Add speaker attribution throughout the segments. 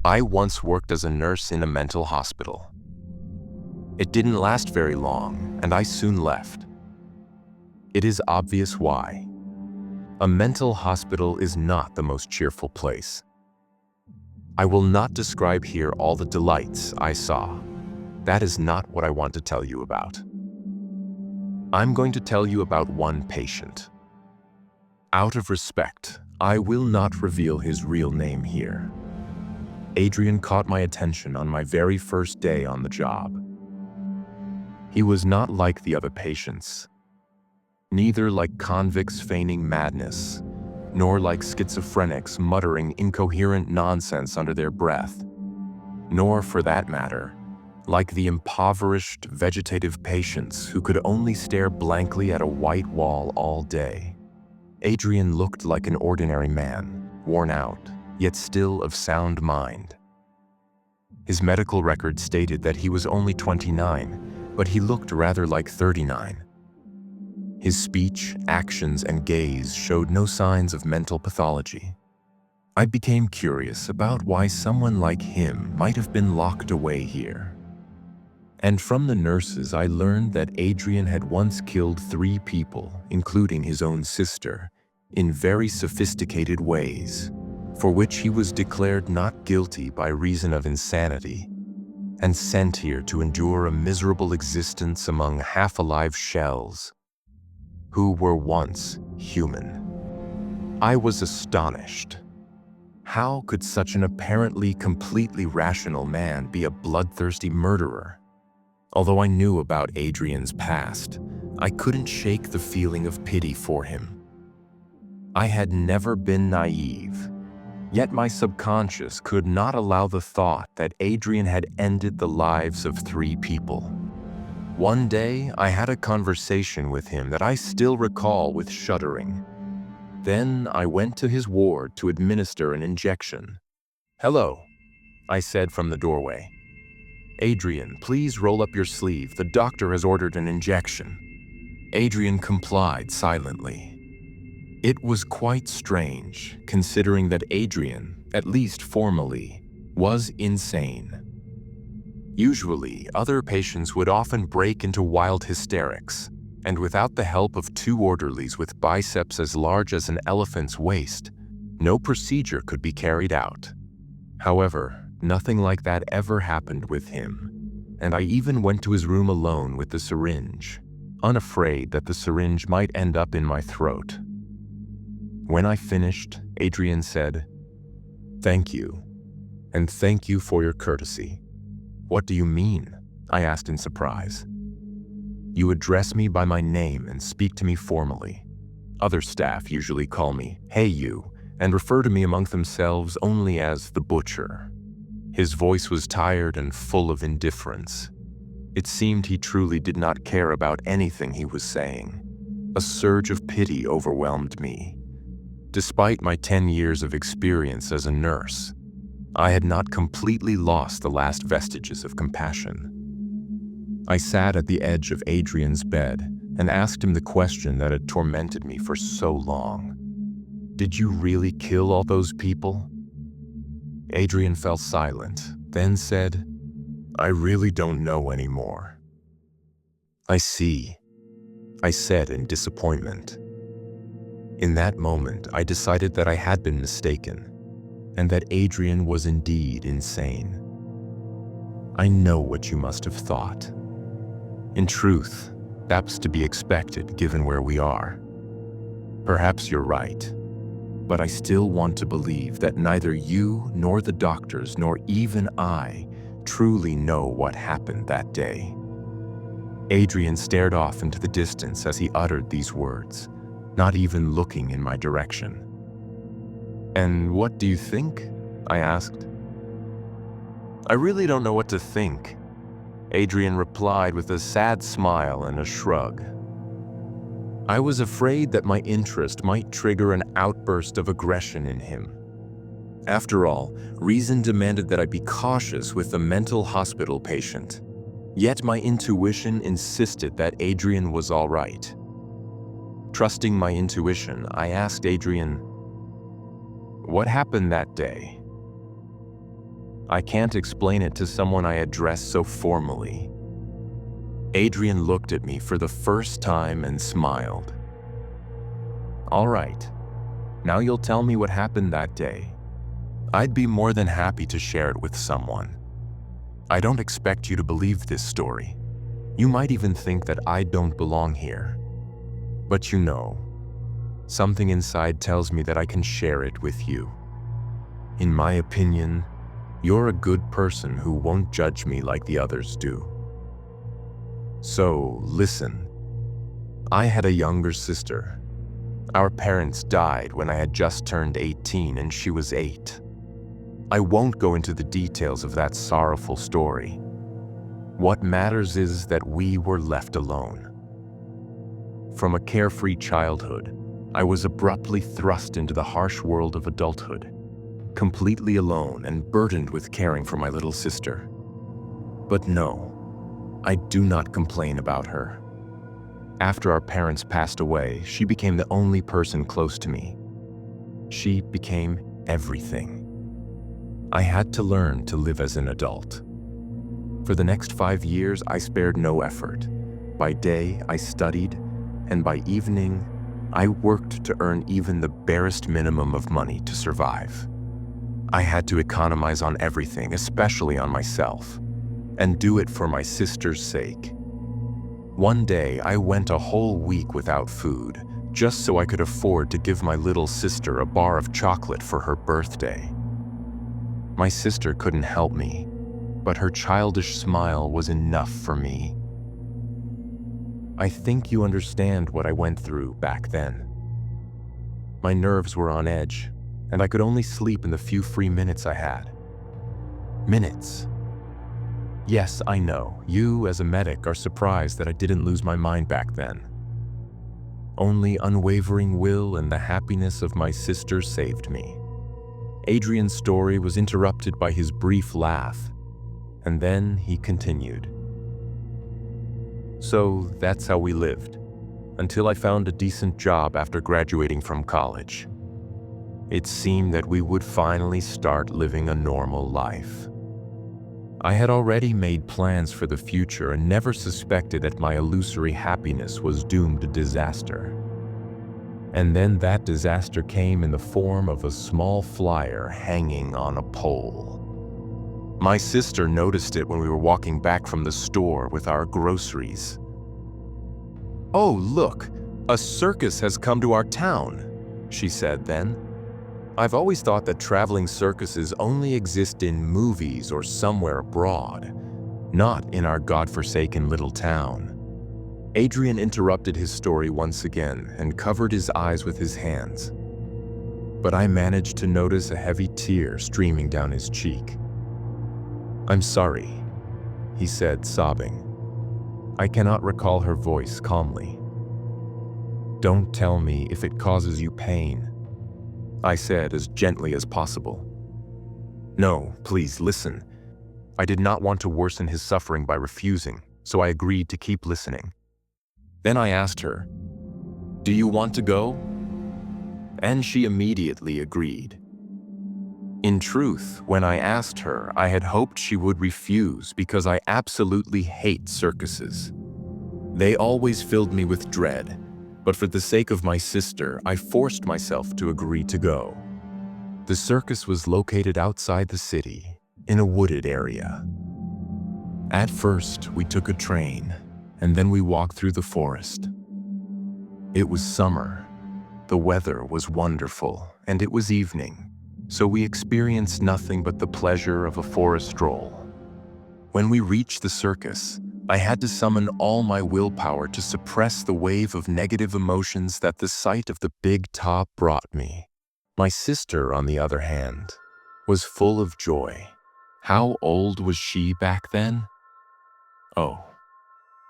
Speaker 1: I once worked as a nurse in a mental hospital. It didn't last very long, and I soon left. It is obvious why. A mental hospital is not the most cheerful place. I will not describe here all the delights I saw. That is not what I want to tell you about. I'm going to tell you about one patient. Out of respect, I will not reveal his real name here. Adrian caught my attention on my very first day on the job. He was not like the other patients, neither like convicts feigning madness, nor like schizophrenics muttering incoherent nonsense under their breath, nor, for that matter, like the impoverished vegetative patients who could only stare blankly at a white wall all day. Adrian looked like an ordinary man, worn out, yet still of sound mind. His medical record stated that he was only 29, but he looked rather like 39. His speech, actions, and gaze showed no signs of mental pathology. I became curious about why someone like him might have been locked away here. And from the nurses, I learned that Adrian had once killed 3 people, including his own sister, in very sophisticated ways, for which he was declared not guilty by reason of insanity, and sent here to endure a miserable existence among half-alive shells who were once human. I was astonished. How could such an apparently completely rational man be a bloodthirsty murderer? Although I knew about Adrian's past, I couldn't shake the feeling of pity for him. I had never been naive, yet my subconscious could not allow the thought that Adrian had ended the lives of 3 people. One day, I had a conversation with him that I still recall with shuddering. Then I went to his ward to administer an injection. "Hello," I said from the doorway. "Adrian, please roll up your sleeve. The doctor has ordered an injection." Adrian complied silently. It was quite strange, considering that Adrian, at least formally, was insane. Usually, other patients would often break into wild hysterics, and without the help of 2 orderlies with biceps as large as an elephant's waist, no procedure could be carried out. However, nothing like that ever happened with him, and I even went to his room alone with the syringe, unafraid that the syringe might end up in my throat. When I finished, Adrian said, "Thank you, and thank you for your courtesy." "What do you mean?" I asked in surprise. "You address me by my name and speak to me formally. Other staff usually call me, 'Hey you,' and refer to me among themselves only as the butcher." His voice was tired and full of indifference. It seemed he truly did not care about anything he was saying. A surge of pity overwhelmed me. Despite my 10 years of experience as a nurse, I had not completely lost the last vestiges of compassion. I sat at the edge of Adrian's bed and asked him the question that had tormented me for so long. "Did you really kill all those people?" Adrian fell silent, then said, "I really don't know anymore." "I see," I said in disappointment. In that moment, I decided that I had been mistaken, and that Adrian was indeed insane. "I know what you must have thought. In truth, that's to be expected given where we are. Perhaps you're right, but I still want to believe that neither you nor the doctors nor even I truly know what happened that day." Adrian stared off into the distance as he uttered these words, not even looking in my direction. "And what do you think?" I asked. "I really don't know what to think," Adrian replied with a sad smile and a shrug. I was afraid that my interest might trigger an outburst of aggression in him. After all, reason demanded that I be cautious with the mental hospital patient. Yet my intuition insisted that Adrian was all right. Trusting my intuition, I asked Adrian, "What happened that day?" I can't explain it to someone I address so formally. Adrian looked at me for the first time and smiled. All right, now you'll tell me what happened that day. I'd be more than happy to share it with someone. I don't expect you to believe this story. You might even think that I don't belong here. But you know, something inside tells me that I can share it with you. In my opinion, you're a good person who won't judge me like the others do. So, listen. I had a younger sister. Our parents died when I had just turned 18 and she was 8. I won't go into the details of that sorrowful story. What matters is that we were left alone. From a carefree childhood, I was abruptly thrust into the harsh world of adulthood, completely alone and burdened with caring for my little sister. But no, I do not complain about her. After our parents passed away, she became the only person close to me. She became everything. I had to learn to live as an adult. For the next 5 years, I spared no effort. By day, I studied, and by evening, I worked to earn even the barest minimum of money to survive. I had to economize on everything, especially on myself, and do it for my sister's sake. One day, I went a whole week without food, just so I could afford to give my little sister a bar of chocolate for her birthday. My sister couldn't help me, but her childish smile was enough for me. I think you understand what I went through back then. My nerves were on edge, and I could only sleep in the few free minutes I had. Minutes. Yes, I know, you as a medic are surprised that I didn't lose my mind back then. Only unwavering will and the happiness of my sister saved me. Adrian's story was interrupted by his brief laugh, and then he continued. So that's how we lived, until I found a decent job after graduating from college. It seemed that we would finally start living a normal life. I had already made plans for the future and never suspected that my illusory happiness was doomed to disaster. And then that disaster came in the form of a small flyer hanging on a pole. My sister noticed it when we were walking back from the store with our groceries. "Oh, look, a circus has come to our town," she said then. "I've always thought that traveling circuses only exist in movies or somewhere abroad, not in our godforsaken little town." Adrian interrupted his story once again and covered his eyes with his hands. But I managed to notice a heavy tear streaming down his cheek. "I'm sorry," he said, sobbing. I cannot recall her voice calmly. "Don't tell me if it causes you pain," I said as gently as possible. "No, please listen." I did not want to worsen his suffering by refusing, so I agreed to keep listening. Then I asked her, "Do you want to go?" And she immediately agreed. In truth, when I asked her, I had hoped she would refuse because I absolutely hate circuses. They always filled me with dread, but for the sake of my sister, I forced myself to agree to go. The circus was located outside the city, in a wooded area. At first, we took a train, and then we walked through the forest. It was summer. The weather was wonderful, and it was evening, so we experienced nothing but the pleasure of a forest stroll. When we reached the circus, I had to summon all my willpower to suppress the wave of negative emotions that the sight of the big top brought me. My sister, on the other hand, was full of joy. How old was she back then? Oh,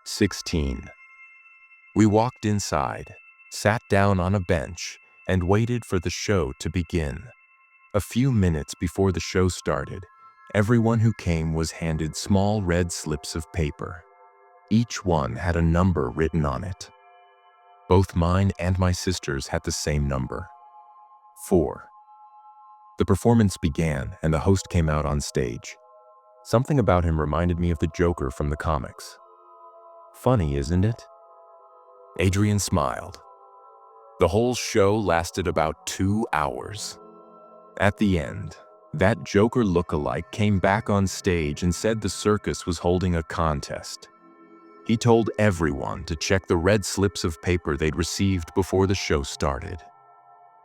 Speaker 1: 16. We walked inside, sat down on a bench, and waited for the show to begin. A few minutes before the show started, everyone who came was handed small red slips of paper. Each one had a number written on it. Both mine and my sister's had the same number, 4. The performance began, and the host came out on stage. Something about him reminded me of the Joker from the comics. Funny, isn't it? Adrian smiled. The whole show lasted about 2 hours. At the end, that Joker lookalike came back on stage and said the circus was holding a contest. He told everyone to check the red slips of paper they'd received before the show started.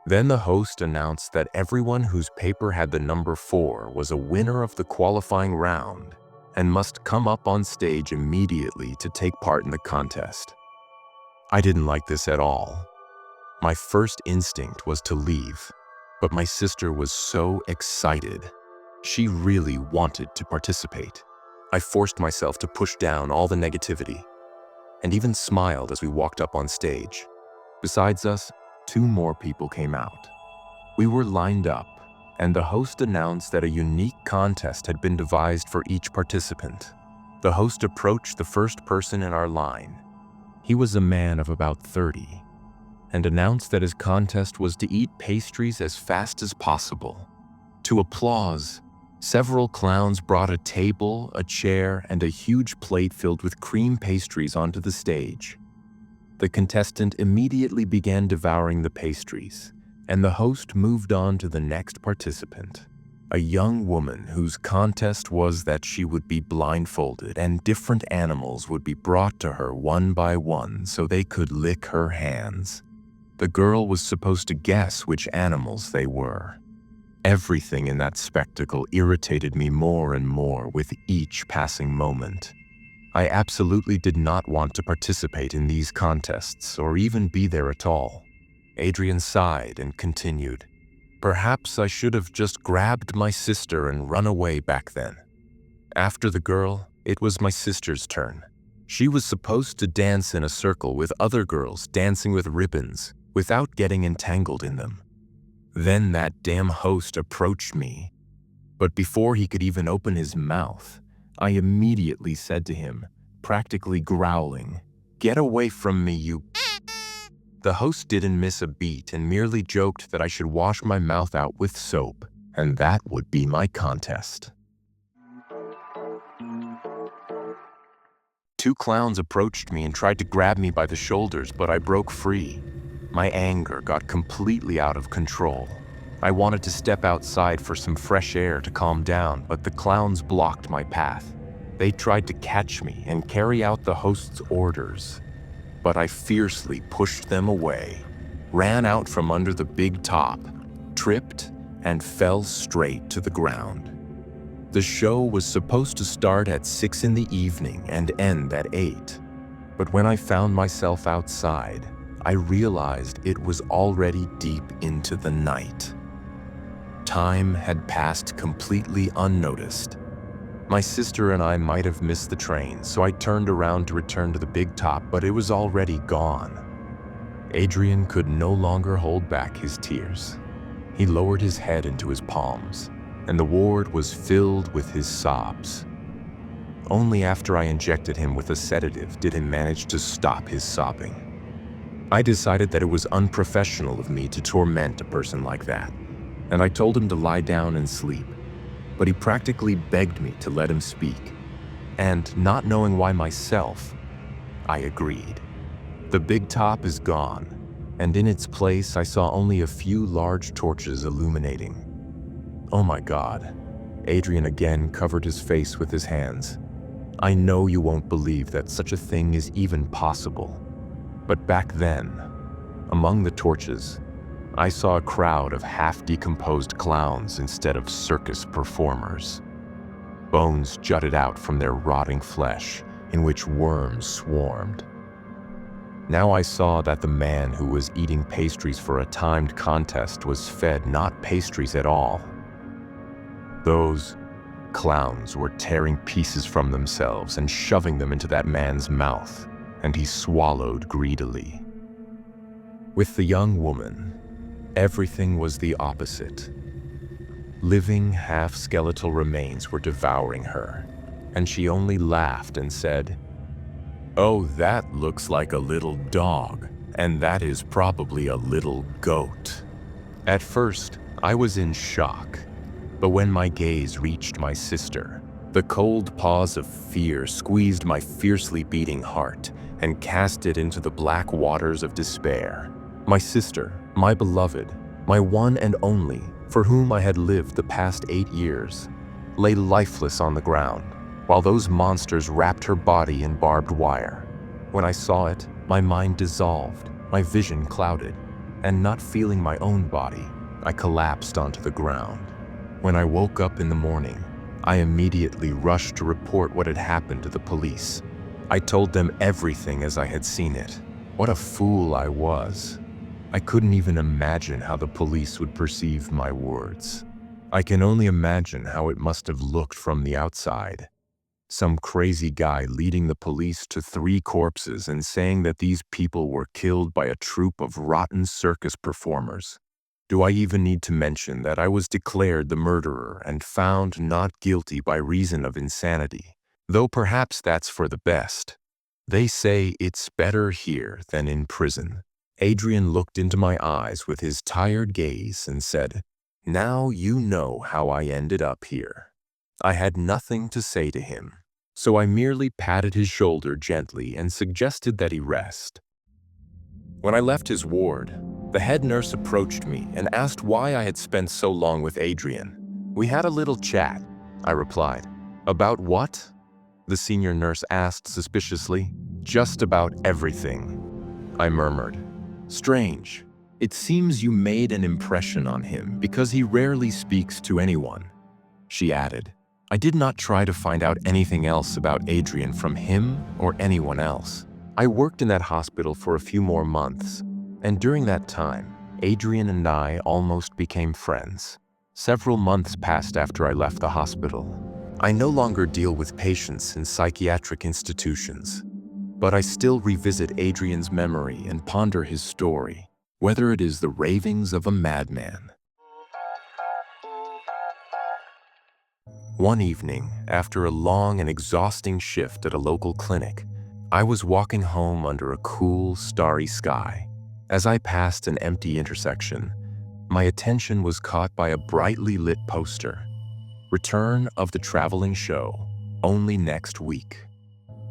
Speaker 1: Then the host announced that everyone whose paper had the number 4 was a winner of the qualifying round and must come up on stage immediately to take part in the contest. I didn't like this at all. My first instinct was to leave, but my sister was so excited. She really wanted to participate. I forced myself to push down all the negativity and even smiled as we walked up on stage. Besides us, 2 more people came out. We were lined up, and the host announced that a unique contest had been devised for each participant. The host approached the first person in our line. He was a man of about 30, and announced that his contest was to eat pastries as fast as possible. To applause, several clowns brought a table, a chair, and a huge plate filled with cream pastries onto the stage. The contestant immediately began devouring the pastries, and the host moved on to the next participant, a young woman whose contest was that she would be blindfolded and different animals would be brought to her one by one so they could lick her hands. The girl was supposed to guess which animals they were. Everything in that spectacle irritated me more and more with each passing moment. I absolutely did not want to participate in these contests or even be there at all. Adrian sighed and continued, "Perhaps I should have just grabbed my sister and run away back then." After the girl, it was my sister's turn. She was supposed to dance in a circle with other girls dancing with ribbons without getting entangled in them. Then that damn host approached me. But before he could even open his mouth, I immediately said to him, practically growling, "Get away from me, you..." The host didn't miss a beat and merely joked that I should wash my mouth out with soap, and that would be my contest. 2 clowns approached me and tried to grab me by the shoulders, but I broke free. My anger got completely out of control. I wanted to step outside for some fresh air to calm down, but the clowns blocked my path. They tried to catch me and carry out the host's orders, but I fiercely pushed them away, ran out from under the big top, tripped, and fell straight to the ground. The show was supposed to start at 6 in the evening and end at 8, but when I found myself outside, I realized it was already deep into the night. Time had passed completely unnoticed. My sister and I might have missed the train, so I turned around to return to the big top, but it was already gone. Adrian could no longer hold back his tears. He lowered his head into his palms, and the ward was filled with his sobs. Only after I injected him with a sedative did he manage to stop his sobbing. I decided that it was unprofessional of me to torment a person like that, and I told him to lie down and sleep. But he practically begged me to let him speak, and not knowing why myself, I agreed. The big top is gone, and in its place I saw only a few large torches illuminating. Oh my God. Adrian again covered his face with his hands. I know you won't believe that such a thing is even possible, but back then, among the torches, I saw a crowd of half-decomposed clowns instead of circus performers. Bones jutted out from their rotting flesh, in which worms swarmed. Now I saw that the man who was eating pastries for a timed contest was fed not pastries at all. Those clowns were tearing pieces from themselves and shoving them into that man's mouth, and he swallowed greedily. With the young woman, everything was the opposite. Living, half-skeletal remains were devouring her, and she only laughed and said, "Oh, that looks like a little dog, and that is probably a little goat." At first, I was in shock, but when my gaze reached my sister, the cold paws of fear squeezed my fiercely beating heart and cast it into the black waters of despair. My sister, my beloved, my one and only, for whom I had lived the past 8 years, lay lifeless on the ground, while those monsters wrapped her body in barbed wire. When I saw it, my mind dissolved, my vision clouded, and not feeling my own body, I collapsed onto the ground. When I woke up in the morning, I immediately rushed to report what had happened to the police. I told them everything as I had seen it. What a fool I was. I couldn't even imagine how the police would perceive my words. I can only imagine how it must have looked from the outside. Some crazy guy leading the police to 3 corpses and saying that these people were killed by a troupe of rotten circus performers. Do I even need to mention that I was declared the murderer and found not guilty by reason of insanity? Though perhaps that's for the best. They say it's better here than in prison. Adrian looked into my eyes with his tired gaze and said, "Now you know how I ended up here." I had nothing to say to him, so I merely patted his shoulder gently and suggested that he rest. When I left his ward, the head nurse approached me and asked why I had spent so long with Adrian. "We had a little chat," I replied. "About what?" the senior nurse asked suspiciously. "Just about everything," I murmured. "Strange. It seems you made an impression on him because he rarely speaks to anyone," she added. I did not try to find out anything else about Adrian from him or anyone else. I worked in that hospital for a few more months, and during that time, Adrian and I almost became friends. Several months passed after I left the hospital. I no longer deal with patients in psychiatric institutions, but I still revisit Adrian's memory and ponder his story, whether it is the ravings of a madman. One evening, after a long and exhausting shift at a local clinic, I was walking home under a cool, starry sky. As I passed an empty intersection, my attention was caught by a brightly lit poster. "Return of the traveling show, only next week."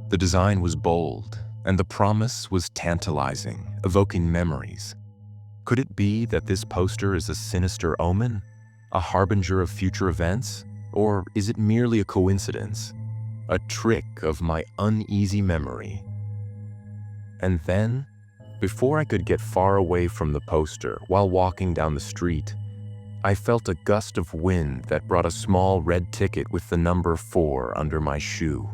Speaker 1: The design was bold, and the promise was tantalizing, evoking memories. Could it be that this poster is a sinister omen, a harbinger of future events? Or is it merely a coincidence, a trick of my uneasy memory? And then, before I could get far away from the poster while walking down the street, I felt a gust of wind that brought a small red ticket with the number 4 under my shoe.